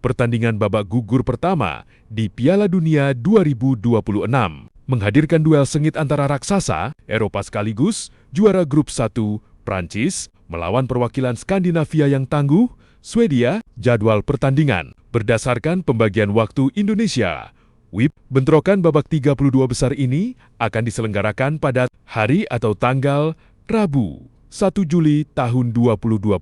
pertandingan babak gugur pertama di Piala Dunia 2026, menghadirkan duel sengit antara raksasa Eropa sekaligus juara grup 1 Prancis melawan perwakilan Skandinavia yang tangguh, Swedia. Jadwal pertandingan berdasarkan pembagian waktu Indonesia. Bentrokan babak 32 besar ini akan diselenggarakan pada hari atau tanggal Rabu 1 Juli tahun 2026,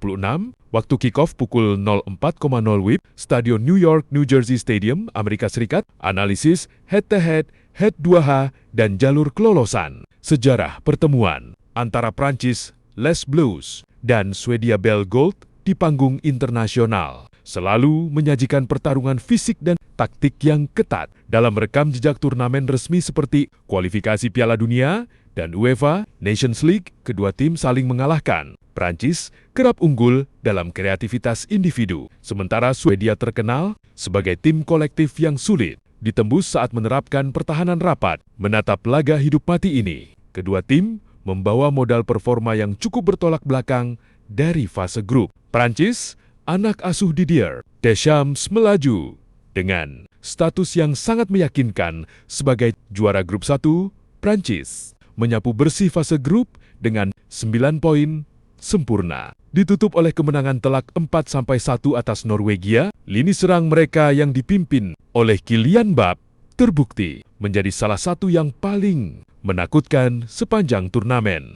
waktu kick-off pukul 04.00 WIB, Stadion New York, New Jersey Stadium, Amerika Serikat. Analisis head-to-head, head-2H, dan jalur kelolosan. Sejarah pertemuan antara Prancis, Les Bleus, dan Swedia Bell Gold di panggung internasional selalu menyajikan pertarungan fisik dan taktik yang ketat. Dalam rekam jejak turnamen resmi seperti kualifikasi Piala Dunia dan UEFA Nations League, kedua tim saling mengalahkan. Prancis kerap unggul dalam kreativitas individu, sementara Swedia terkenal sebagai tim kolektif yang sulit ditembus saat menerapkan pertahanan rapat. Menatap laga hidup mati ini, kedua tim membawa modal performa yang cukup bertolak belakang dari fase grup. Prancis, anak asuh Didier Deschamps, melaju dengan status yang sangat meyakinkan sebagai juara grup 1. Prancis menyapu bersih fase grup dengan 9 poin sempurna. Ditutup oleh kemenangan telak 4-1 atas Norwegia, lini serang mereka yang dipimpin oleh Kylian Mbappé terbukti menjadi salah satu yang paling menakutkan sepanjang turnamen.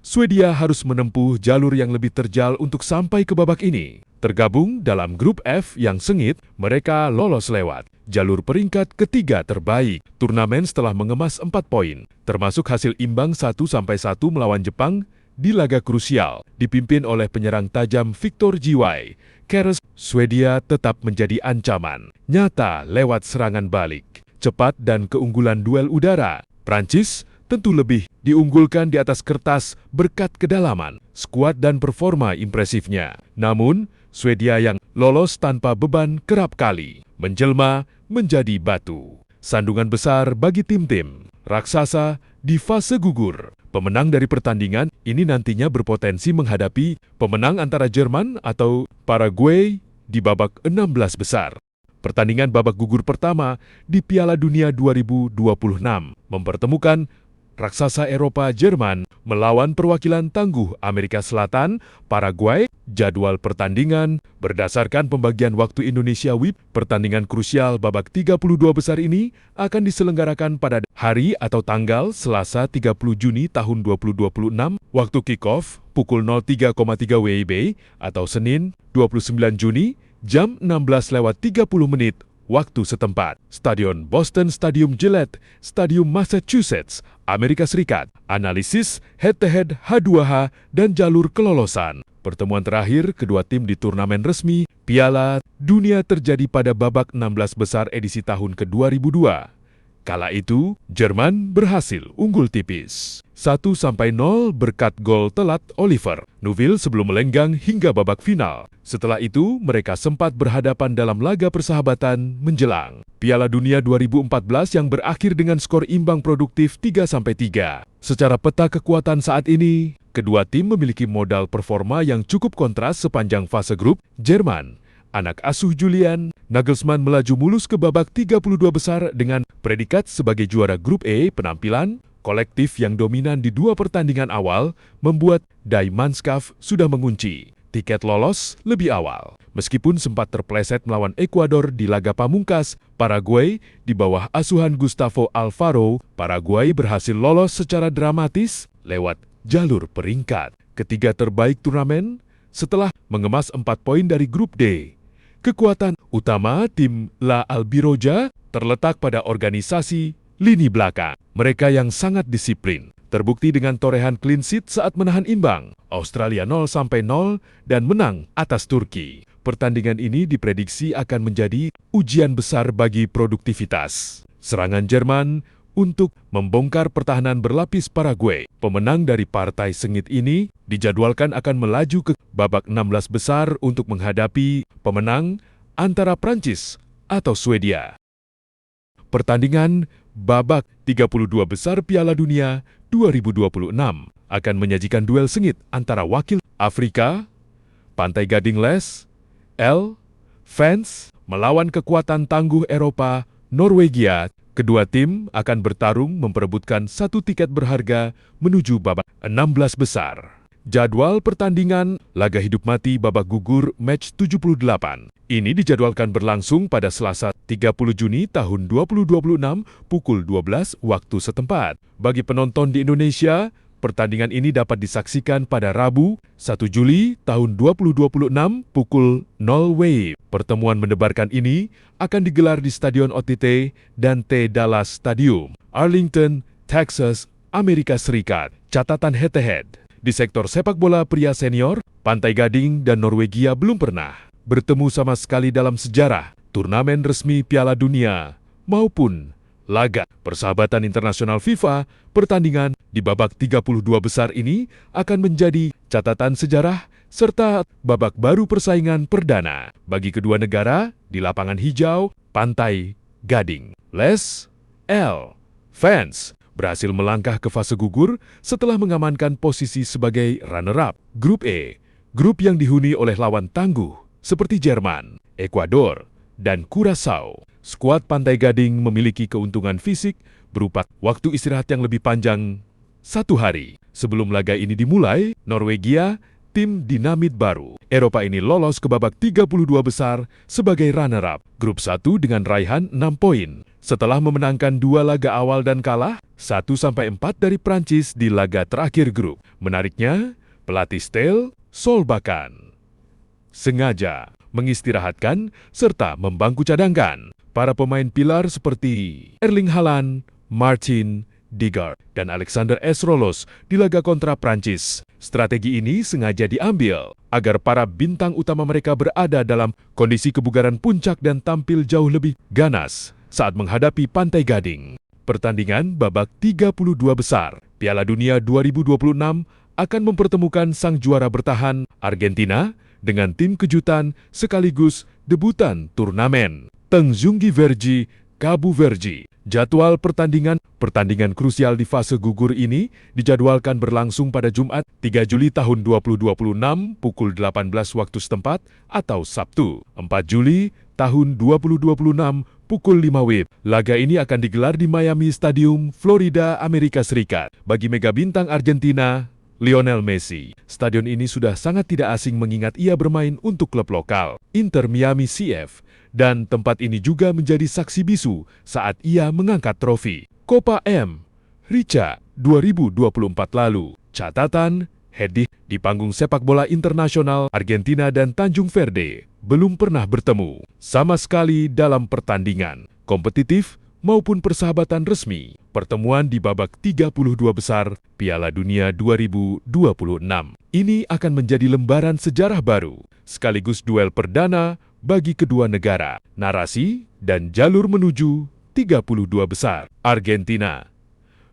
Swedia harus menempuh jalur yang lebih terjal untuk sampai ke babak ini. Tergabung dalam grup F yang sengit, mereka lolos lewat jalur peringkat ketiga terbaik turnamen setelah mengemas 4 poin, termasuk hasil imbang 1-1 melawan Jepang di laga krusial. Dipimpin oleh penyerang tajam Victor Gwy Keres, Swedia tetap menjadi ancaman nyata lewat serangan balik cepat dan keunggulan duel udara. Prancis tentu lebih diunggulkan di atas kertas berkat kedalaman, skuad dan performa impresifnya. Namun, Swedia yang lolos tanpa beban kerap kali menjelma menjadi batu sandungan besar bagi tim-tim raksasa di fase gugur. Pemenang dari pertandingan ini nantinya berpotensi menghadapi pemenang antara Jerman atau Paraguay di babak 16 besar. Pertandingan babak gugur pertama di Piala Dunia 2026 mempertemukan raksasa Eropa Jerman melawan perwakilan tangguh Amerika Selatan, Paraguay. Jadwal pertandingan berdasarkan pembagian waktu Indonesia WIB, pertandingan krusial babak 32 besar ini akan diselenggarakan pada hari atau tanggal Selasa 30 Juni tahun 2026, waktu kick-off pukul 03.30 WIB atau Senin 29 Juni jam 16:30 waktu setempat. Stadion Boston Stadium Gillette, Stadium Massachusetts, Amerika Serikat. Analisis head-to-head, H2H, dan jalur kelolosan. Pertemuan terakhir kedua tim di turnamen resmi Piala Dunia terjadi pada babak 16 besar edisi tahun ke-2002. Kala itu, Jerman berhasil unggul tipis 1-0 berkat gol telat Oliver Neuville sebelum melenggang hingga babak final. Setelah itu, mereka sempat berhadapan dalam laga persahabatan menjelang Piala Dunia 2014 yang berakhir dengan skor imbang produktif 3-3. Secara peta kekuatan saat ini, kedua tim memiliki modal performa yang cukup kontras sepanjang fase grup. Jerman, anak asuh Julian Nagelsmann, melaju mulus ke babak 32 besar dengan predikat sebagai juara grup E. Penampilan kolektif yang dominan di dua pertandingan awal membuat Die Mannschaft sudah mengunci tiket lolos lebih awal. Meskipun sempat terpleset melawan Ekuador di laga pamungkas, Paraguay di bawah asuhan Gustavo Alfaro, Paraguay berhasil lolos secara dramatis lewat jalur peringkat ketiga terbaik turnamen setelah mengemas 4 poin dari grup D. Kekuatan utama tim La Albiroja terletak pada organisasi lini belakang. Mereka yang sangat disiplin terbukti dengan torehan clean sheet saat menahan imbang Australia 0-0 dan menang atas Turki. Pertandingan ini diprediksi akan menjadi ujian besar bagi produktivitas serangan Jerman untuk membongkar pertahanan berlapis Paraguay. Pemenang dari partai sengit ini dijadwalkan akan melaju ke babak 16 besar untuk menghadapi pemenang antara Prancis atau Swedia. Pertandingan babak 32 besar Piala Dunia 2026 akan menyajikan duel sengit antara wakil Afrika, Pantai Gading Les, L, Fans melawan kekuatan tangguh Eropa, Norwegia. Kedua tim akan bertarung memperebutkan satu tiket berharga menuju babak 16 besar. Jadwal pertandingan laga hidup mati babak gugur match 78. Ini dijadwalkan berlangsung pada Selasa 30 Juni tahun 2026 pukul 12 waktu setempat. Bagi penonton di Indonesia, pertandingan ini dapat disaksikan pada Rabu 1 Juli tahun 2026 pukul 0 WIB. Pertemuan mendebarkan ini akan digelar di Stadion OTT dan T. Dallas Stadium, Arlington, Texas, Amerika Serikat. Catatan head-to-head. Di sektor sepak bola pria senior, Pantai Gading dan Norwegia belum pernah bertemu sama sekali dalam sejarah turnamen resmi Piala Dunia maupun laga persahabatan internasional FIFA. Pertandingan di babak 32 besar ini akan menjadi catatan sejarah serta babak baru persaingan perdana bagi kedua negara di lapangan hijau Pantai Gading. Les L. Fans berhasil melangkah ke fase gugur setelah mengamankan posisi sebagai runner-up. Grup E, grup yang dihuni oleh lawan tangguh seperti Jerman, Ekuador, dan Curaçao. Skuad Pantai Gading memiliki keuntungan fisik berupa waktu istirahat yang lebih panjang 1 hari. Sebelum laga ini dimulai, Norwegia, tim dinamit baru Eropa ini lolos ke babak 32 besar sebagai runner-up. Grup 1 dengan raihan 6 poin. Setelah memenangkan 2 laga awal dan kalah 1-4 dari Prancis di laga terakhir grup. Menariknya, pelatih Ståle Solbakken sengaja mengistirahatkan serta membangku cadangkan para pemain pilar seperti Erling Haaland, Martin Odegaard, dan Alexander Sørloth di laga kontra Prancis. Strategi ini sengaja diambil agar para bintang utama mereka berada dalam kondisi kebugaran puncak dan tampil jauh lebih ganas saat menghadapi Pantai Gading. Pertandingan babak 32 besar Piala Dunia 2026 akan mempertemukan sang juara bertahan Argentina dengan tim kejutan sekaligus debutan turnamen Tanjung Verji, Cabo Verde. Jadwal pertandingan krusial di fase gugur ini dijadwalkan berlangsung pada Jumat 3 Juli tahun 2026 pukul 18 waktu setempat atau Sabtu 4 Juli tahun 2026 pukul 5 WIB. Laga ini akan digelar di Miami Stadium, Florida, Amerika Serikat. Bagi mega bintang Argentina, Lionel Messi, stadion ini sudah sangat tidak asing mengingat ia bermain untuk klub lokal, Inter Miami CF, dan tempat ini juga menjadi saksi bisu saat ia mengangkat trofi Copa Rica 2024 lalu. Catatan, Heddih di panggung sepak bola internasional Argentina dan Tanjung Verde belum pernah bertemu sama sekali dalam pertandingan kompetitif maupun persahabatan resmi. Pertemuan di babak 32 besar Piala Dunia 2026 ini akan menjadi lembaran sejarah baru sekaligus duel perdana bagi kedua negara. Narasi dan jalur menuju 32 besar. Argentina,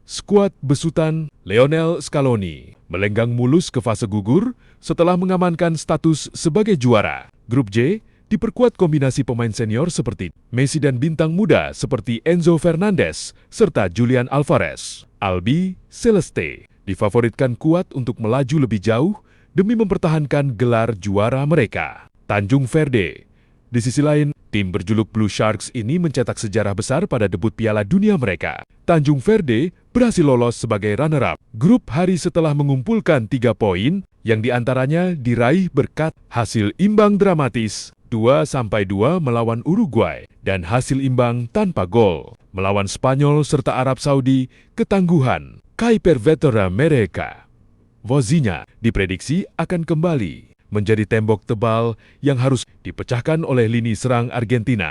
skuad besutan Lionel Scaloni melenggang mulus ke fase gugur setelah mengamankan status sebagai juara. Grup J diperkuat kombinasi pemain senior seperti Messi dan bintang muda seperti Enzo Fernandez serta Julian Alvarez. Albi Celeste difavoritkan kuat untuk melaju lebih jauh demi mempertahankan gelar juara mereka. Tanjung Verde, di sisi lain, tim berjuluk Blue Sharks ini mencetak sejarah besar pada debut Piala Dunia mereka. Tanjung Verde berhasil lolos sebagai runner-up grup hari setelah mengumpulkan 3 poin yang diantaranya diraih berkat hasil imbang dramatis 2-2 melawan Uruguay dan hasil imbang tanpa gol melawan Spanyol serta Arab Saudi. Ketangguhan kiper veteran mereka, Vozinha, diprediksi akan kembali menjadi tembok tebal yang harus dipecahkan oleh lini serang Argentina.